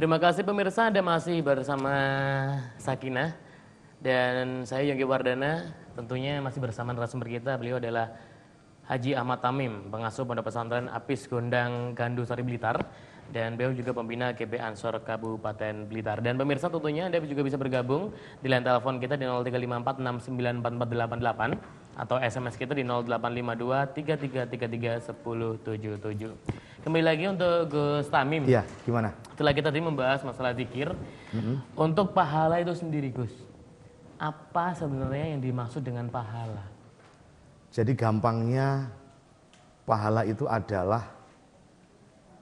Terima kasih pemirsa, Anda masih bersama Sakinah dan saya Yongki Wardana. Tentunya masih bersama narasumber kita. Beliau adalah Haji Ahmad Tamim, pengasuh Pondok Pesantren Apis Gondang Gandusari Blitar, dan beliau juga pembina GP Ansor Kabupaten Blitar. Dan pemirsa, tentunya Anda juga bisa bergabung di line telepon kita di 0354694488 atau SMS kita di 085233331077. Kembali lagi untuk Gus Tamim. Iya, gimana? Setelah kita tadi membahas masalah zikir, untuk pahala itu sendiri, Gus, apa sebenarnya yang dimaksud dengan pahala? Jadi gampangnya pahala itu adalah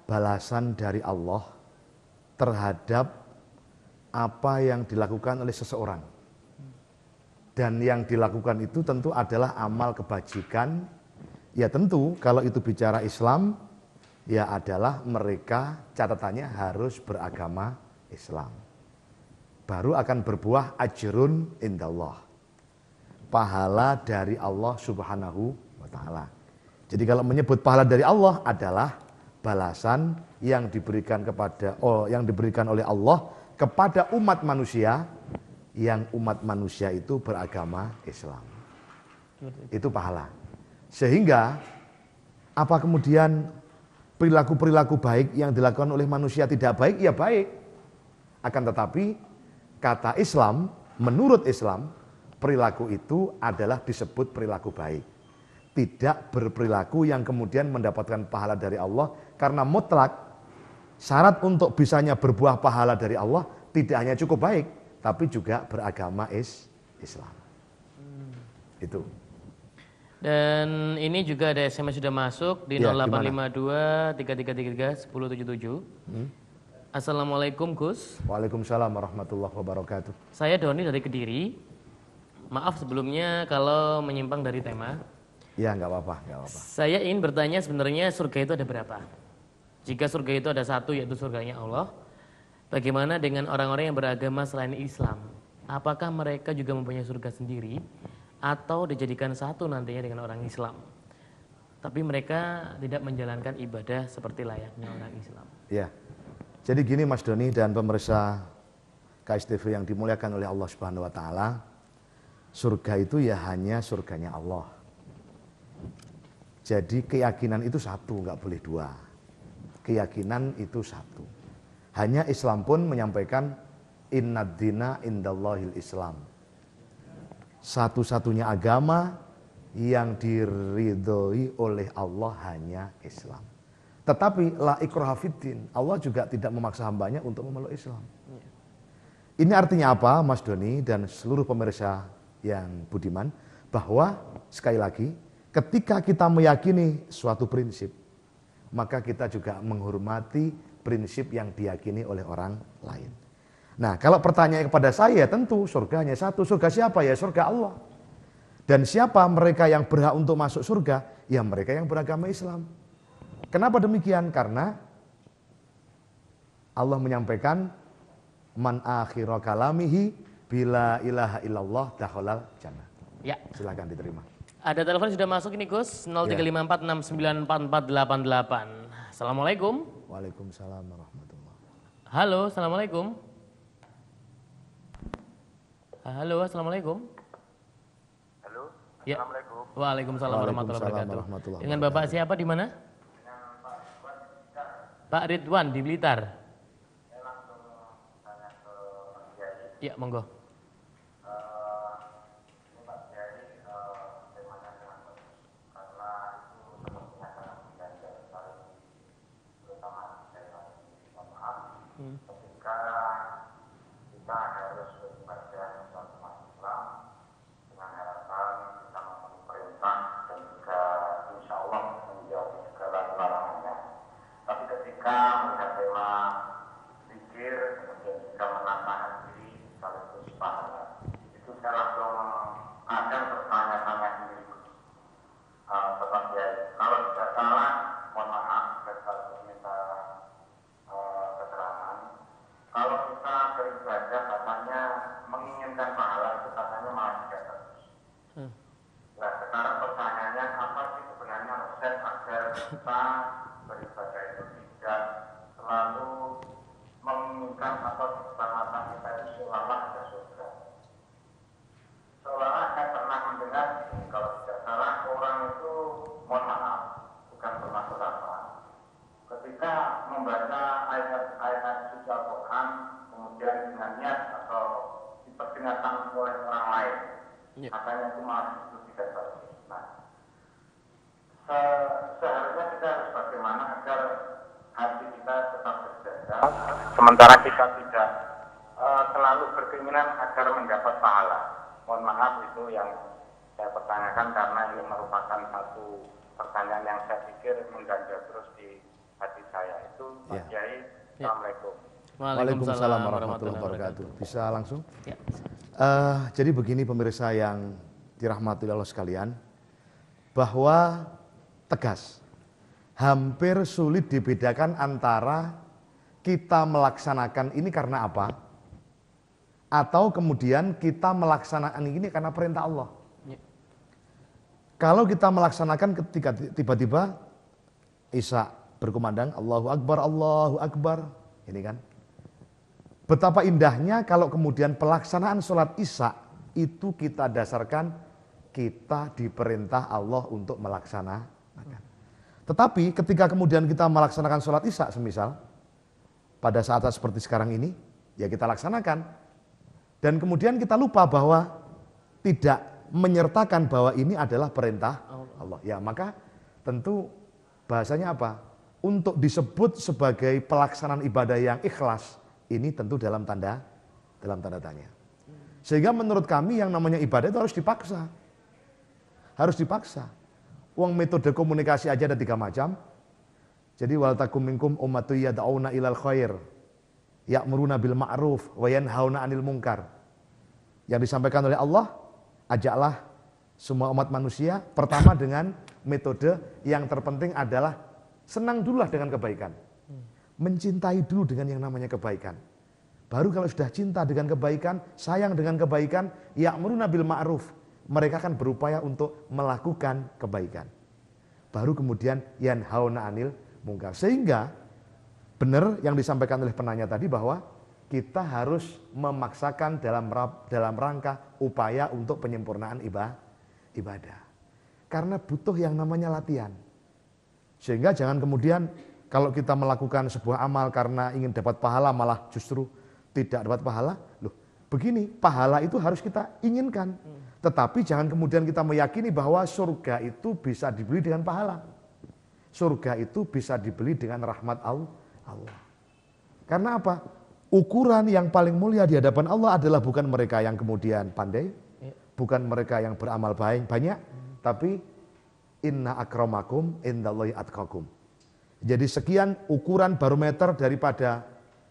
balasan dari Allah terhadap apa yang dilakukan oleh seseorang. Dan yang dilakukan itu tentu adalah amal kebajikan. Ya tentu kalau itu bicara Islam, ya adalah mereka catatannya harus beragama Islam. Baru akan berbuah ajrun indallah. Pahala dari Allah Subhanahu wa taala. Jadi kalau menyebut pahala dari Allah adalah balasan yang diberikan oleh Allah kepada umat manusia, yang umat manusia itu beragama Islam. Itu pahala. Sehingga apa kemudian perilaku-perilaku baik yang dilakukan oleh manusia tidak baik? Ya baik. Akan tetapi kata Islam, menurut Islam, perilaku itu adalah disebut perilaku baik. Tidak berperilaku yang kemudian mendapatkan pahala dari Allah, karena mutlak syarat untuk bisanya berbuah pahala dari Allah tidak hanya cukup baik, tapi juga beragama Islam. Itu. Dan ini juga ada SMS sudah masuk di Ya, 0852 3333 1077. Assalamualaikum Gus. Waalaikumsalam warahmatullahi wabarakatuh. Saya Doni dari Kediri. Maaf sebelumnya kalau menyimpang dari tema. Ya, nggak apa-apa, nggak apa-apa. Saya ingin bertanya, sebenarnya surga itu ada berapa? Jika surga itu ada satu, yaitu surganya Allah, bagaimana dengan orang-orang yang beragama selain Islam? Apakah mereka juga mempunyai surga sendiri atau dijadikan satu nantinya dengan orang Islam, tapi mereka tidak menjalankan ibadah seperti layaknya orang Islam? Ya, jadi gini Mas Doni dan pemirsa KSTV yang dimuliakan oleh Allah Subhanahu wa taala, surga itu ya hanya surganya Allah. Jadi keyakinan itu satu, nggak boleh dua. Keyakinan itu satu. Hanya Islam pun menyampaikan innad dina indallahil Islam. Satu-satunya agama yang diridhoi oleh Allah hanya Islam. Tetapi la ikraha fiddin, Allah juga tidak memaksa hambanya untuk memeluk Islam. Ini artinya apa Mas Doni dan seluruh pemirsa yang budiman, bahwa sekali lagi ketika kita meyakini suatu prinsip, maka kita juga menghormati prinsip yang diyakini oleh orang lain. Nah, kalau pertanyaan kepada saya, tentu surganya satu. Surga siapa? Ya surga Allah. Dan siapa mereka yang berhak untuk masuk surga? Ya mereka yang beragama Islam. Kenapa demikian? Karena Allah menyampaikan man akhira kalamihi bila ilaha illallah dakhalal jannah. Ya. Silakan diterima. Ada telepon sudah masuk ini Gus, 0354694488. Assalamualaikum. Waalaikumsalam warahmatullahi wabarakatuh. Halo, assalamualaikum. Halo, assalamualaikum. Halo, Ya. assalamualaikum. Waalaikumsalam warahmatullahi wabarakatuh. warahmatullahi Dengan Bapak siapa di mana? Pak Ridwan di Blitar. Saya langsung tanya ke Pak Kiai. Ya, monggo. Ini Pak Kiai, temanya sangat bagus karena itu sepertinya sangat mengganjal sekali, terutama saya mohon maaf ketika kita harus beribadah suatu umat Islam dengan harapan kita memenuhi perintah dan juga insya Allah menjauhi segala larangannya. Tapi ketika melihat tema zikir, kemudian juga menahan diri sekaligus pahala, itu saya langsung ada bertanya-tanya sendiri. Bapak Kiai, kalau tidak salah, mohon maaf, saya sekaligus minta keterangan. Kalau kita beribadah katanya menginginkan pahala itu katanya malah tidak bagus. Nah sekarang pertanyaannya, apa sih sebenarnya resep agar kita beribadah itu tidak selalu menginginkan Ya. Makanya itu maaf itu tidak bagus. Nah, seharusnya kita harus bagaimana agar hati kita tetap terjaga, sementara kita tidak selalu berkeinginan agar mendapat pahala. Mohon maaf itu yang saya pertanyakan karena ini merupakan satu pertanyaan yang saya pikir mengganjal terus di hati saya. Itu Pak Kiai. Assalamualaikum. Waalaikumsalam warahmatullahi wabarakatuh. Bisa langsung? Ya. Jadi begini pemirsa yang dirahmati Allah sekalian, bahwa tegas, hampir sulit dibedakan antara kita melaksanakan ini karena apa, atau kemudian kita melaksanakan ini karena perintah Allah. Ya. Kalau kita melaksanakan ketika tiba-tiba Isya berkumandang, Allahu Akbar, ini kan. Betapa indahnya kalau kemudian pelaksanaan sholat Isya itu kita dasarkan kita diperintah Allah untuk melaksanakan. Tetapi ketika kemudian kita melaksanakan sholat Isya semisal, pada saat seperti sekarang ini, ya kita laksanakan. Dan kemudian kita lupa bahwa tidak menyertakan bahwa ini adalah perintah Allah. Ya maka tentu bahasanya apa? Untuk disebut sebagai pelaksanaan ibadah yang ikhlas, ini tentu dalam tanda tanya. Sehingga menurut kami yang namanya ibadah itu harus dipaksa. Harus dipaksa. Uang metode komunikasi aja ada 3 macam. Jadi wal takum minkum ummatun yad'una ilal khair, ya'muruna bil ma'ruf wa yanhauna 'anil munkar. Yang disampaikan oleh Allah, ajaklah semua umat manusia pertama dengan metode yang terpenting adalah senang dululah dengan kebaikan. Mencintai dulu dengan yang namanya kebaikan. Baru kalau sudah cinta dengan kebaikan, sayang dengan kebaikan, ya'muruna bil ma'ruf, mereka akan berupaya untuk melakukan kebaikan. Baru kemudian yanhauna 'anil munkar. Sehingga benar yang disampaikan oleh penanya tadi bahwa kita harus memaksakan dalam rangka upaya untuk penyempurnaan ibadah. Karena butuh yang namanya latihan. Sehingga jangan kemudian kalau kita melakukan sebuah amal karena ingin dapat pahala malah justru tidak dapat pahala. Loh, begini, pahala itu harus kita inginkan. Tetapi jangan kemudian kita meyakini bahwa surga itu bisa dibeli dengan pahala. Surga itu bisa dibeli dengan rahmat Allah. Karena apa? Ukuran yang paling mulia di hadapan Allah adalah bukan mereka yang kemudian pandai, bukan mereka yang beramal banyak, tapi inna akramakum indallahi atqakum. Jadi sekian ukuran barometer daripada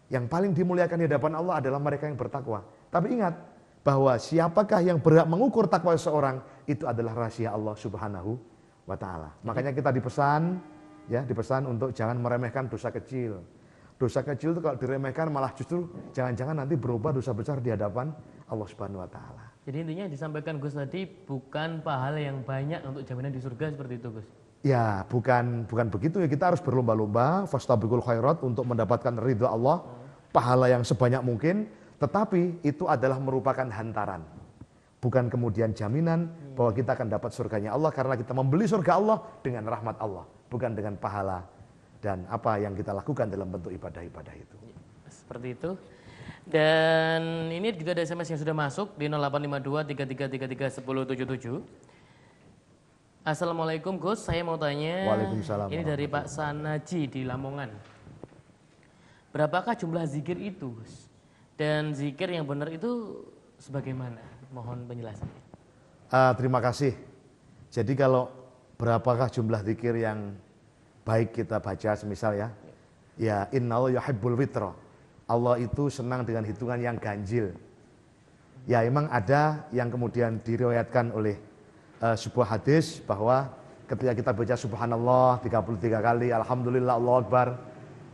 yang paling dimuliakan di hadapan Allah adalah mereka yang bertakwa. Tapi ingat bahwa siapakah yang berhak mengukur takwa seseorang itu adalah rahasia Allah Subhanahu wa taala. Makanya kita dipesan untuk jangan meremehkan dosa kecil. Dosa kecil itu kalau diremehkan malah justru jangan-jangan nanti berubah dosa besar di hadapan Allah Subhanahu wa taala. Jadi intinya yang disampaikan Gus tadi bukan pahala yang banyak untuk jaminan di surga seperti itu, Gus. Ya, bukan begitu ya. Kita harus berlomba-lomba fastabiqul khairat untuk mendapatkan ridha Allah, pahala yang sebanyak mungkin, tetapi itu adalah merupakan hantaran. Bukan kemudian jaminan bahwa kita akan dapat surganya Allah karena kita membeli surga Allah dengan rahmat Allah, bukan dengan pahala dan apa yang kita lakukan dalam bentuk ibadah-ibadah itu. Seperti itu. Dan ini juga ada SMS yang sudah masuk di 0852 3333 1077. Assalamualaikum Gus, saya mau tanya. Waalaikumsalam. Ini dari Pak Sanaji di Lamongan. Berapakah jumlah zikir itu, Gus? Dan zikir yang benar itu sebagaimana? Mohon penjelasannya. Terima kasih. Jadi kalau berapakah jumlah zikir yang baik kita baca semisal ya innallaha yuhibbul witra. Allah itu senang dengan hitungan yang ganjil. Ya memang ada yang kemudian diriwayatkan oleh sebuah hadis bahwa ketika kita baca subhanallah 33 kali, alhamdulillah, Allahu akbar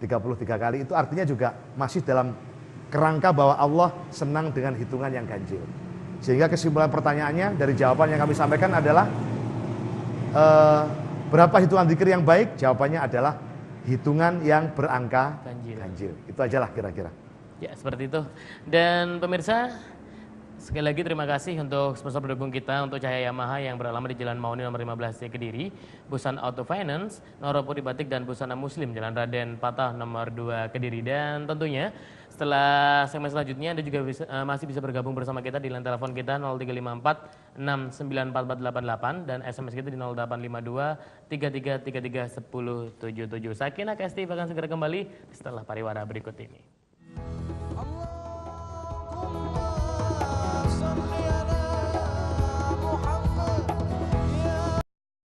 33 kali, itu artinya juga masih dalam kerangka bahwa Allah senang dengan hitungan yang ganjil. Sehingga kesimpulan pertanyaannya dari jawaban yang kami sampaikan adalah berapa hitungan zikir yang baik? Jawabannya adalah hitungan yang berangka ganjil. Itu ajalah kira-kira. Ya, seperti itu. Dan pemirsa, sekali lagi terima kasih untuk sponsor pendukung kita untuk Cahaya Yamaha yang beralamat di Jalan Mauni nomor 15 Kediri, Busana Auto Finance, Noropuri Batik dan Busana Muslim Jalan Raden Patah nomor 2 Kediri. Dan tentunya Setelah segmen selanjutnya Anda juga masih bisa bergabung bersama kita di line telepon kita 0354 694488 dan SMS kita di 0852 3333 1077. Sakinah Kesti akan segera kembali setelah pariwara berikut ini.